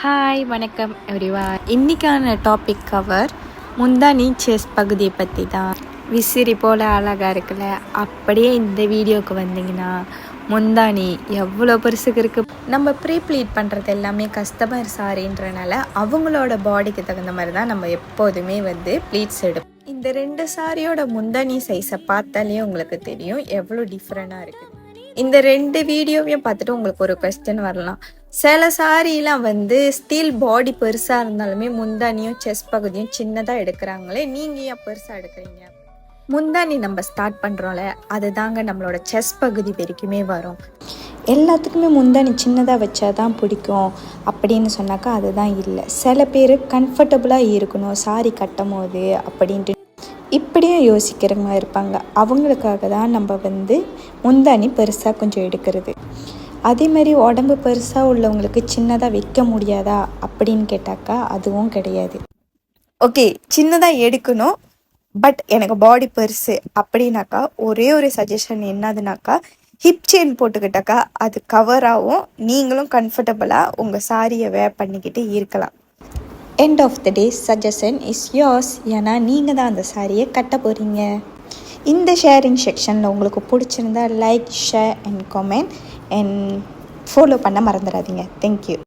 Hi வணக்கம் everyone. இன்றைக்கான topic cover முந்தானி செஸ்ட் பகுதியை பற்றி தான். விசிறி போல் அழகாக இருக்குல்ல, அப்படியே இந்த வீடியோவுக்கு வந்தீங்கன்னா முந்தானி எவ்வளோ பெருசுக்கு இருக்குது. நம்ம ப்ரீ ப்ளீட் பண்ணுறது எல்லாமே கஸ்டமர் சாரின்றனால அவங்களோட பாடிக்கு தகுந்த மாதிரி தான் நம்ம எப்போதுமே ப்ளீட்ஸ் எடுப்போம். இந்த 2 சாரியோட முந்தானி சைஸை பார்த்தாலே உங்களுக்கு தெரியும் எவ்வளோ டிஃப்ரெண்டாக இருக்குது. இந்த 2 வீடியோவையும் பார்த்துட்டு உங்களுக்கு ஒரு கொஸ்டின் வரலாம். சில சாரிலாம் ஸ்டீல் பாடி பெருசாக இருந்தாலுமே முந்தானியும் செஸ்ட் பகுதியும் சின்னதாக எடுக்கிறாங்களே, நீங்கள் ஏன் பெருசாக எடுக்கிறீங்க? முந்தானி நம்ம ஸ்டார்ட் பண்ணுறோம்ல, அதுதாங்க நம்மளோட செஸ்ட் பகுதி வரைக்குமே வரும். எல்லாத்துக்குமே முந்தானி சின்னதாக வச்சா தான் பிடிக்கும் அப்படின்னு சொன்னாக்கா அதுதான் இல்லை. சில பேர் கம்ஃபர்டபுளாக இருக்கணும் சாரி கட்டும் போது அப்படின்ட்டு இப்படியும் யோசிக்கிறவங்க இருப்பாங்க. அவங்களுக்காக தான் நம்ம முந்தானி பெருசாக கொஞ்சம் எடுக்கிறது. அதே மாதிரி உடம்பு பெருசாக உள்ளவங்களுக்கு சின்னதாக வைக்க முடியாதா அப்படின்னு கேட்டாக்கா அதுவும் கிடையாது. ஓகே, சின்னதாக எடுக்கணும், பட் எனக்கு பாடி பெருசு அப்படின்னாக்கா ஒரே ஒரு சஜஷன் என்னதுனாக்கா, ஹிப் செயின் போட்டுக்கிட்டாக்கா அது கவராகவும் நீங்களும் கம்ஃபர்டபுளாக உங்கள் சாரியை வேர் பண்ணிக்கிட்டு இருக்கலாம். End of the day suggestion is yours. ஏன்னா நீங்கள் தான் அந்த சாரியை கட்ட போகிறீங்க. இந்த ஷேரிங் செக்ஷனில் உங்களுக்கு பிடிச்சிருந்தா like, share and comment and follow பண்ண மறந்துடாதீங்க. தேங்க்யூ.